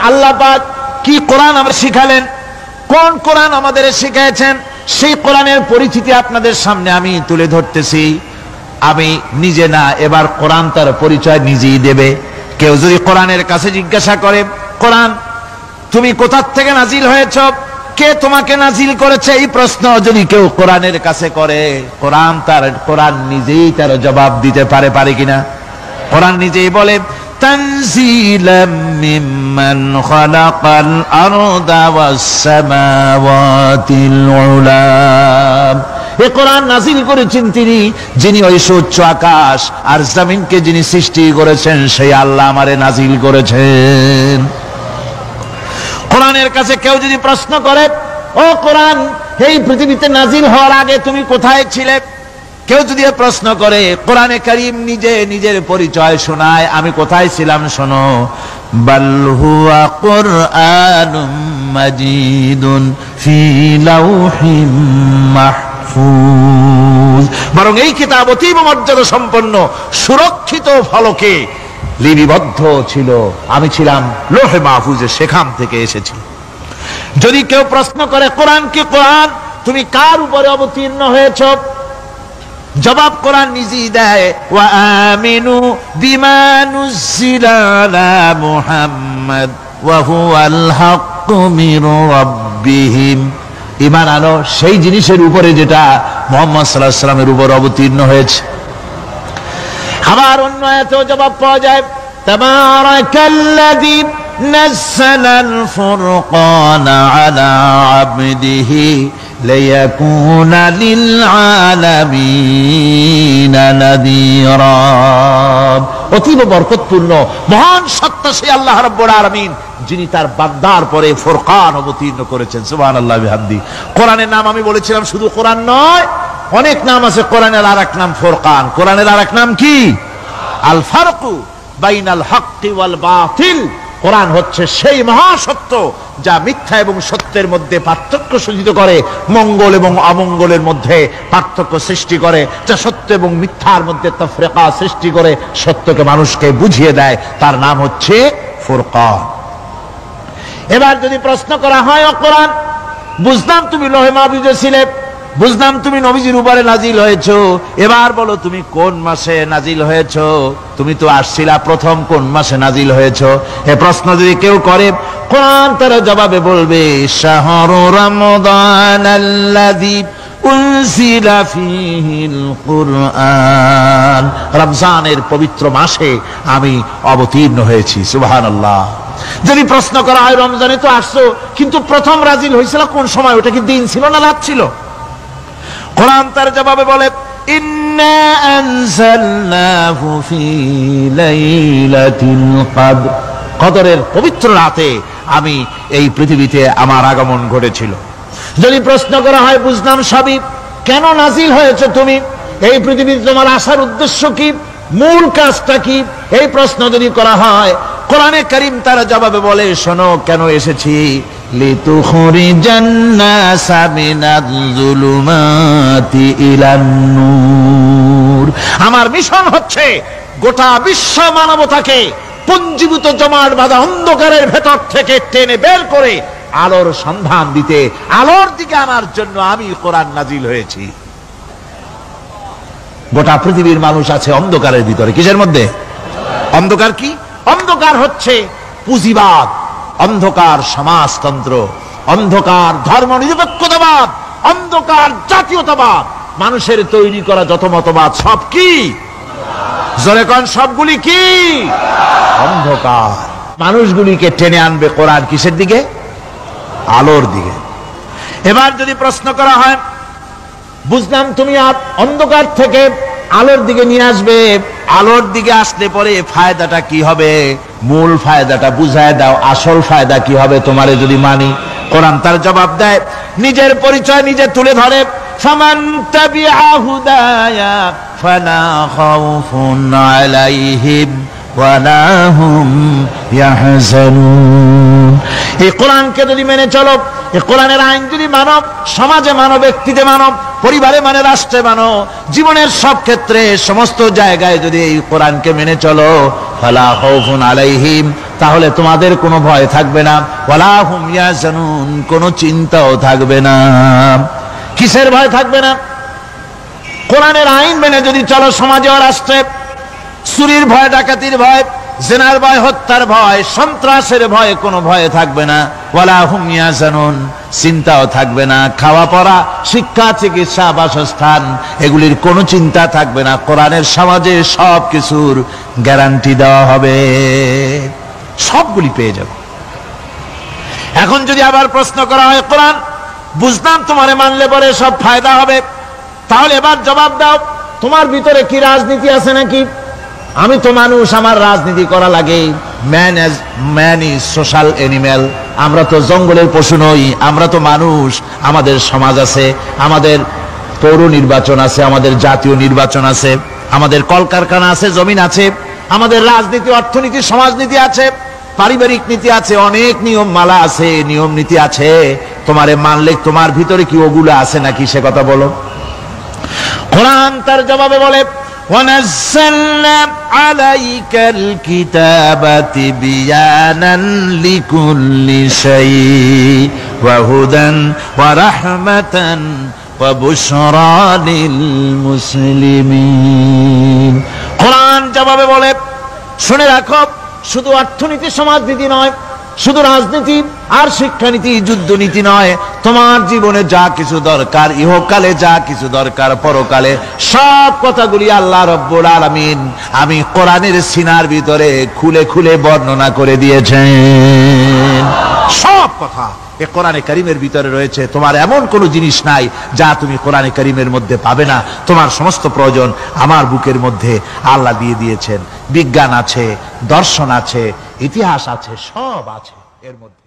আল্লাহ পাক কি কোরআন আমাদের শিখালেন, কোন কোরআন আমাদের শিখিয়েছেন, সেই কোরআনের পরিচিতি আপনাদের সামনে আমি তুলে ধরতেছি। আমি নিজে না, এবার কোরআন তার পরিচয় নিজেই দেবে। কেউ যদি কোরআনের কাছে জিজ্ঞাসা করে, কোরআন তুমি কোথা থেকে নাজিল হয়েছ, কে তোমাকে নাজিল করেছে, এই প্রশ্ন যদি কেউ কোরআনের কাছে করে, কোরআন নিজেই তার জবাব দিতে পারে কিনা? কোরআন নিজেই বলে, তানজিলাম মিম্মান খালাকাল আরদা ওয়াস সামাওয়াতিল উলা। এই কোরআন নাজিল করেছেন তিনি, যিনি ওই সুউচ্চ আকাশ আর জমিনকে যিনি সৃষ্টি করেছেন, সেই আল্লাহ আমারে নাজিল করেছেন। কোরআনের কাছে কেউ যদি প্রশ্ন করে, ও কোরআন এই পৃথিবীতে নাজিল হওয়ার আগে তুমি কোথায় ছিলে, কেউ যদি প্রশ্ন করে, কোরআনে কারীম নিজের পরিচয় শোনায়, আমি কোথায় ছিলাম শোনো। বাল হুয়া কুরআনুম মাজিদুন ফি লাউহিম মাহফুজ। বরং এই কিতাব অতীব মর্যাদা সম্পন্ন সুরক্ষিত ফলকে লিপিবদ্ধ ছিল, আমি ছিলাম লৌহে মাহফুজে, সেখান থেকে এসেছি। যদি কেউ প্রশ্ন করে, কোরআন কি, কোরআন তুমি কার উপরে অবতীর্ণ হয়েছ, জবাব কোরআন নিজেই দেয়, ওয়া আমিনু বিমা নুজিলা আলা মুহাম্মাদ ওয়া হুয়াল হাক্কু মির রাব্বিহিম। ঈমান আনো সেই জিনিসের উপরে যেটা মুহাম্মদ সাল্লাল্লাহু আলাইহি ওয়াসাল্লামের উপর অবতীর্ণ হয়েছে। আবার অন্য আয়াতেও জবাব পাওয়া যায়, তাবারাকাল্লাযী নাযালাল ফুরকানা আলা আবদিহি লিয়াকুনা লিল আলামিনা নাযীরা। অতীব বরকতপূর্ণ মহান সত্তা সেই আল্লাহ রাব্বুল আলামিন, যিনি তার বান্দার পরে ফুরকান অবতীর্ণ করেছেন। সুবহানাল্লাহি ওয়া বিহামদিহি। কোরআনের নাম আমি বলেছিলাম শুধু কোরআন নয়, অনেক নাম আছে। কোরআনের আরেক নাম ফুরকান। কোরআনের আরেক নাম কি? আল ফারকু বাইনাল হক্কি ওয়াল বাতিল। কোরআন হচ্ছে সেই মহাসত্য যা মিথ্যা এবং সত্যের মধ্যে পার্থক্য সূচিত করে, মঙ্গল এবং অমঙ্গলের মধ্যে পার্থক্য সৃষ্টি করে, যা সত্য এবং মিথ্যার মধ্যে তাফরিকা সৃষ্টি করে, সত্যকে মানুষকে বুঝিয়ে দেয়, তার নাম হচ্ছে ফুরকান। এবার যদি প্রশ্ন করা হয়, ও কোরআন বুঝলাম তুমি লৌহে মাহফুজে ছিলে, বুঝলাম তুমি নবীজির উপরে নাজিল হয়েছো, এবার বলো তুমি কোন মাসে নাজিল হয়েছো, তুমি তো আসছিলা প্রথম কোন মাসে নাজিল হয়েছো? এই প্রশ্ন যদি কেউ করে, কোরআন তার জবাবে বলবে, শাহরু রমাদানাল্লাযী উনজিলা ফীহিল কুরআন। রমজানের পবিত্র মাসে আমি অবতীর্ণ হয়েছি। সুবহানাল্লাহ। যদি প্রশ্ন করা হয়, রমজানে তো আসছো, কিন্তু প্রথম নাজিল হয়েছিল কোন সময়, ওটা কি দিন ছিল না রাত ছিল? কোরআন তার জবাবে বলে, ইন্না আনজালনাহু ফি লাইলাতিল কদর। কদরের পবিত্র রাতে আমি এই পৃথিবীতে আমার আগমন ঘটেছিল। যদি প্রশ্ন করা হয়, বুঝলাম সবই, কেন নাজিল হয়েছে তুমি, এই পৃথিবীতে তোমার আসার উদ্দেশ্য কি, মূল কাজটা কি, এই প্রশ্ন যদি করা হয়, কোরআনে কারীম তার জবাবে বলে, শোনো কেন এসেছি। লিতুখরিজান নাসা মিনাজ যুলুমাতি ইলান নূর। আমার মিশন হচ্ছে গোটা বিশ্ব মানবতাকে পুঞ্জীভূত জমাট বাঁধা অন্ধকারের ভেতর থেকে টেনে বের করে আলোর সন্ধান দিতে, আলোর দিকে আনার জন্য আমি কোরআন নাজিল হয়েছি। গোটা পৃথিবীর মানুষ আছে অন্ধকারের ভিতরে। কিসের মধ্যে? অন্ধকার কি? অন্ধকার হচ্ছে পুঁজিবাদ, অন্ধকার সমাজতন্ত্র, অন্ধকার ধর্ম নিরপেক্ষতাবাদ, অন্ধকার জাতীয়তাবাদ। মানুষের তৈরি করা যত মতবাদ সব কি? জোরে কোন, সবগুলি কি? অন্ধকার। মানুষগুলিকে টেনে আনবে কোরআন কিসের দিকে? আলোর দিকে। এবার যদি প্রশ্ন করা হয়, বুঝলাম তুমি অন্ধকার থেকে আলোর দিকে নিয়ে আসবে, আলোর দিকে আসলে পরে ফায়দাটা কি হবে, মূল ফায়দাটা বুঝায় দাও, আসল ফায়দা কি হবে তোমারে যদি মানি। কোরআন তার জবাব দেয়, নিজের পরিচয় নিজে তুলে ধরে, ফামান তাবিআ হুদায়া ফালা খাউফুন আলাইহিম ওয়ালা হুম ইয়াহজানুন। এই কোরআনকে যদি মেনে চলো, এই কোরআনের আইন যদি মানো, সমাজে মানো, ব্যক্তিতে মানো, পরিবারে মানে, রাষ্ট্রে মানো, জীবনের সব ক্ষেত্রে সমস্ত জায়গায় যদি এই কোরআনকে মেনে চলো, ফালা খাউফুন আলাইহিম, তাহলে তোমাদের কোনো ভয় থাকবে না, ওয়ালা হুম ইয়াহজানুন, কোনো চিন্তাও থাকবে না। কিসের ভয় থাকবে না? কোরআনের আইন মেনে যদি চলো সমাজে ও রাষ্ট্রে, চুরির ভয়, ডাকাতির ভয়, জিনার ভয়, হত্যার ভয়, সন্ত্রাসের ভয়, কোনো ভয় থাকবে না। ওয়ালা হুম ইয়াহজানুন, চিন্তাও থাকবে না। খাওয়া পড়া, শিক্ষা, চিকিৎসা, বাসস্থান, এগুলির কোনো চিন্তা থাকবে না। কোরআনের সমাজে সব কিছুর গ্যারান্টি দেওয়া হবে, সবগুলি পেয়ে যাব। এখন যদি আবার প্রশ্ন করা হয়, কোরআন বুঝলাম তোমারে মানলে পরে সব ফায়দা হবে, তাহলে এবার জবাব দাও, তোমার ভিতরে কি রাজনীতি আছে নাকি? আমি তো মানুষ, আমার রাজনীতি করা লাগে। ম্যান ইজ সোশ্যাল অ্যানিম্যাল, আমরা তো জঙ্গলের পশু নই, আমরা তো মানুষ। আমাদের সমাজ আছে, আমাদের পৌর নির্বাচন আছে, আমাদের জাতীয় নির্বাচন আছে, আমাদের কলকারখানা আছে, জমিন আছে, আমাদের রাজনীতি, অর্থনীতি, সমাজনীতি আছে, পারিবারিক নীতি আছে, অনেক নিয়ম মালা আছে, নিয়ম নীতি আছে। তোমারে মানলে তোমার ভিতরে কি ওগুলো আছে নাকি, সে কথা বলো। কোরআন তার জবাবে বলে, وَنَزَّلْنَا عَلَيْكَ الْكِتَابَ تِبْيَانًا لِكُلِّ شَيْءٍ وَهُدًى وَرَحْمَةً وَبُشْرَى لِلْمُسْلِمِينَ। কোরআন জবাবে বলে, শুনে রাখো, শুধু অর্থনীতি, সমাজনীতি নয়, শুধু রাজনীতি আর শিক্ষানীতি, যুদ্ধনীতি নয়, তোমার জীবনে যা কিছু দরকার, ইহকালে যা কিছু দরকার, পরকালে, সব কথাগুলি আল্লাহ রব্বুল আলামিন আমি কোরআনের সিনার ভিতরে খুলে খুলে বর্ণনা করে দিয়েছেন। সব কথা এ কোরআনে কারীমের ভিতরে রয়েছে। তোমার এমন কোনো জিনিস নাই যা তুমি কোরআনে কারীমের মধ্যে পাবে না। তোমার সমস্ত প্রয়োজন আমার বুকের মধ্যে আল্লাহ দিয়ে দিয়েছেন। বিজ্ঞান আছে, দর্শন আছে, ইতিহাস আছে, সব আছে এর মধ্যে।